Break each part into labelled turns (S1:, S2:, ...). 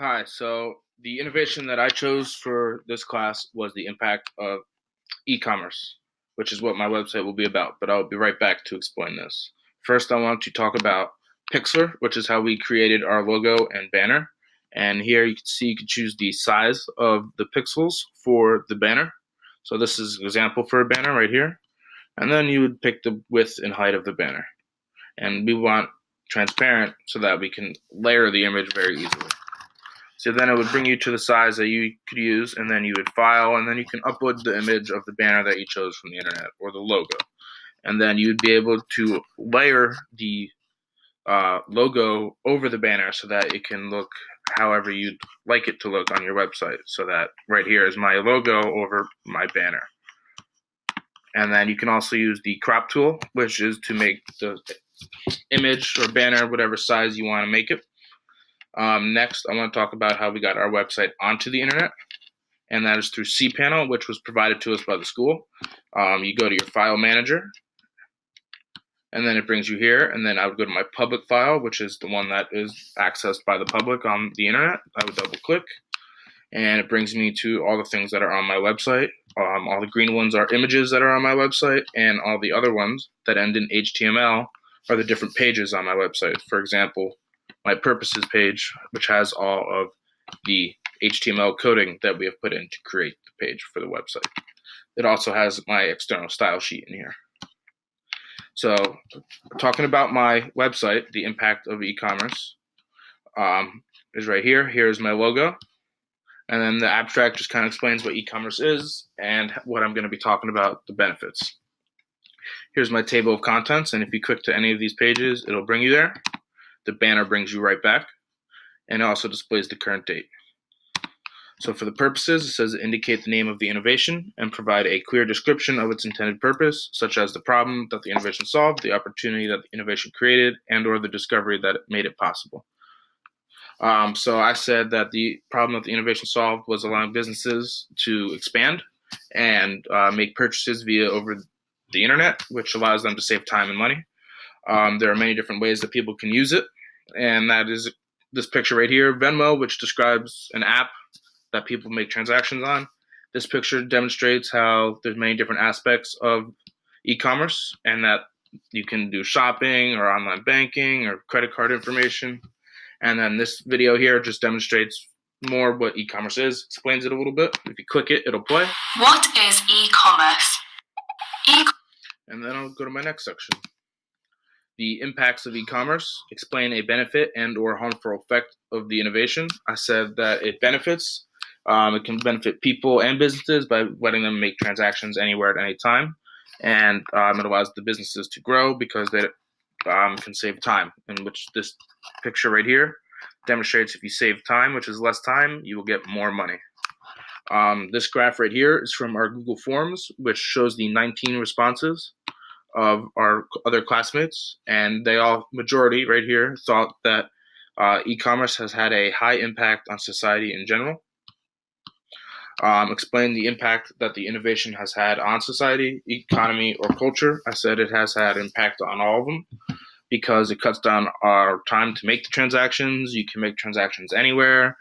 S1: Hi, so the innovation that I chose for this class was the impact of e-commerce, which is what my website will be about, but I'll be right back to explain this. First, I want to talk about Pixlr, which is how we created our logo and banner. And here you can see you can choose the size of the pixels for the banner. So this is an example for a banner right here. And then you would pick the width and height of the banner. And we want transparent so that we can layer the image very easily. So then it would bring you to the size that you could use, and then you would file, and then you can upload the image of the banner that you chose from the internet or the logo. And then you'd be able to layer the logo over the banner so that it can look however you'd like it to look on your website. So that right here is my logo over my banner. And then you can also use the crop tool, which is to make the image or banner whatever size you want to make it. Next, I want to talk about how we got our website onto the internet, and that is through cPanel, which was provided to us by the school. You go to your file manager, and then it brings you here, and then I would go to my public file, which is the one that is accessed by the public on the internet. I would double click, and it brings me to all the things that are on my website. All the green ones are images that are on my website, and all the other ones that end in HTML are the different pages on my website. For example, my purposes page, which has all of the HTML coding that we have put in to create the page for the website. It also has my external style sheet in here. So, talking about my website, the impact of e-commerce is right here. Here's my logo. And then the abstract just kind of explains what e-commerce is and what I'm going to be talking about, the benefits. Here's my table of contents, and if you click to any of these pages, it'll bring you there. The banner brings you right back, and it also displays the current date. So for the purposes, it says indicate the name of the innovation and provide a clear description of its intended purpose, such as the problem that the innovation solved, the opportunity that the innovation created, and or the discovery that made it possible. So I said that the problem that the innovation solved was allowing businesses to expand and make purchases via over the internet, which allows them to save time and money. There are many different ways that people can use it, and that is this picture right here, Venmo, which describes an app that people make transactions on. This picture demonstrates how there's many different aspects of e-commerce, and that you can do shopping or online banking or credit card information. And then this video here just demonstrates more what e-commerce is, explains it a little bit. If you click it, it'll play.
S2: What is e-commerce?
S1: And then I'll go to my next section. The impacts of e-commerce, explain a benefit and or harmful effect of the innovation. I said that it benefits. It can benefit people and businesses by letting them make transactions anywhere at any time. And it allows the businesses to grow because they can save time, in which this picture right here demonstrates if you save time, which is less time, you will get more money. This graph right here is from our Google Forms, which shows the 19 responses of our other classmates, and they all, majority right here, thought that e-commerce has had a high impact on society in general. Explain the impact that the innovation has had on society, economy, or culture. I said it has had impact on all of them because it cuts down our time to make the transactions. You can make transactions anywhere.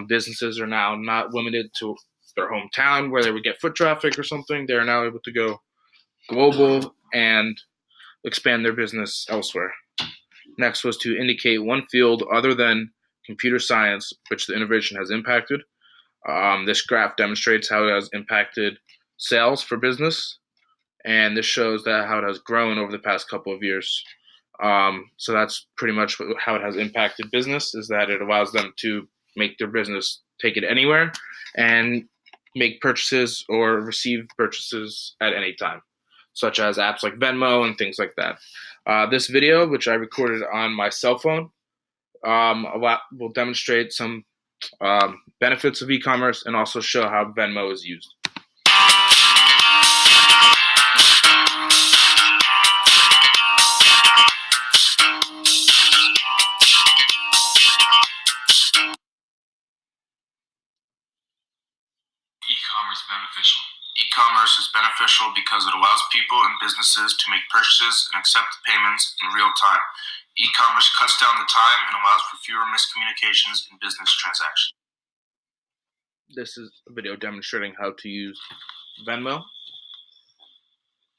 S1: Businesses are now not limited to their hometown where they would get foot traffic or something. They're now able to go global and expand their business elsewhere. Next was to indicate one field other than computer science which the innovation has impacted. This graph demonstrates how it has impacted sales for business, and this shows that how it has grown over the past couple of years. So that's pretty much how it has impacted business, is that it allows them to make their business take it anywhere and make purchases or receive purchases at any time, such as apps like Venmo and things like that. This video, which I recorded on my cell phone, will demonstrate some benefits of e-commerce and also show how Venmo is used.
S3: E-commerce beneficial. E-commerce is beneficial because it allows people and businesses to make purchases and accept payments in real time. E-commerce cuts down the time and allows for fewer miscommunications in business transactions.
S1: This is a video demonstrating how to use Venmo,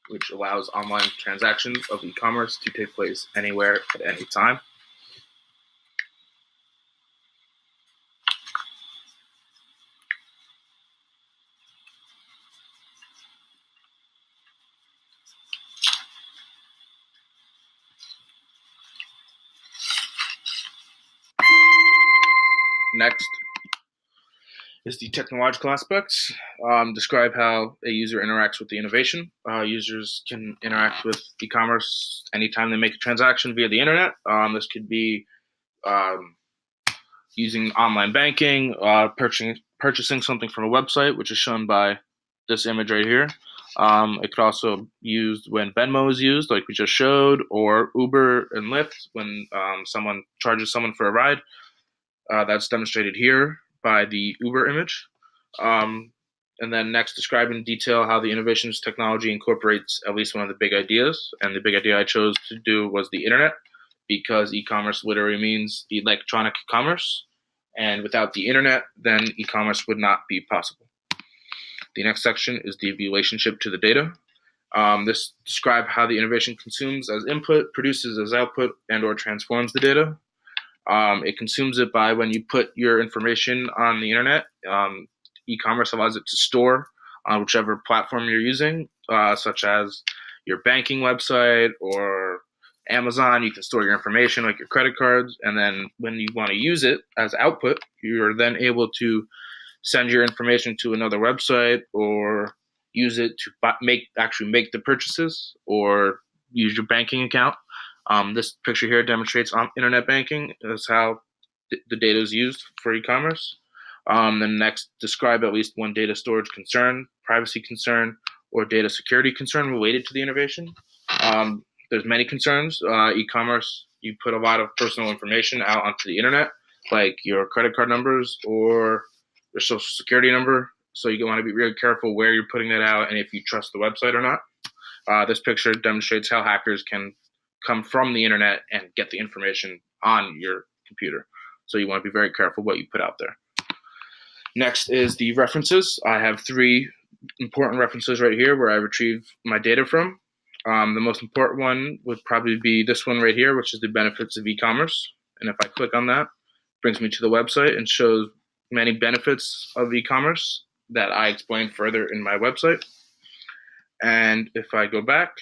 S1: which allows online transactions of e-commerce to take place anywhere at any time. Next is the technological aspects. Describe how a user interacts with the innovation. Users can interact with e-commerce anytime they make a transaction via the internet. This could be using online banking, purchasing something from a website, which is shown by this image right here. It could also be used when Venmo is used, like we just showed, or Uber and Lyft when someone charges someone for a ride. That's demonstrated here by the Uber image. And then next, describe in detail how the innovations technology incorporates at least one of the big ideas. And the big idea I chose to do was the internet, because e-commerce literally means electronic commerce. And without the internet, then e-commerce would not be possible. The next section is the relationship to the data. This describes how the innovation consumes as input, produces as output, and or transforms the data. It consumes it by when you put your information on the internet. E-commerce allows it to store on whichever platform you're using, such as your banking website or Amazon. You can store your information like your credit cards, and then when you want to use it as output, you're then able to send your information to another website or use it to make the purchases or use your banking account. This picture here demonstrates internet banking. That's how the data is used for e-commerce. Then next, describe at least one data storage concern, privacy concern, or data security concern related to the innovation. There's many concerns. E-commerce, you put a lot of personal information out onto the internet, like your credit card numbers or your social security number. So you want to be really careful where you're putting that out and if you trust the website or not. This picture demonstrates how hackers can come from the internet and get the information on your computer. So you want to be very careful what you put out there. Next is the references. I have 3 important references right here where I retrieve my data from. The most important one would probably be this one right here, which is the benefits of e-commerce. And if I click on that, it brings me to the website and shows many benefits of e-commerce that I explain further in my website. And if I go back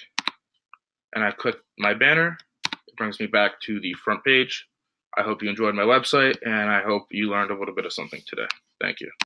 S1: and I click my banner, it brings me back to the front page. I hope you enjoyed my website, and I hope you learned a little bit of something today. Thank you.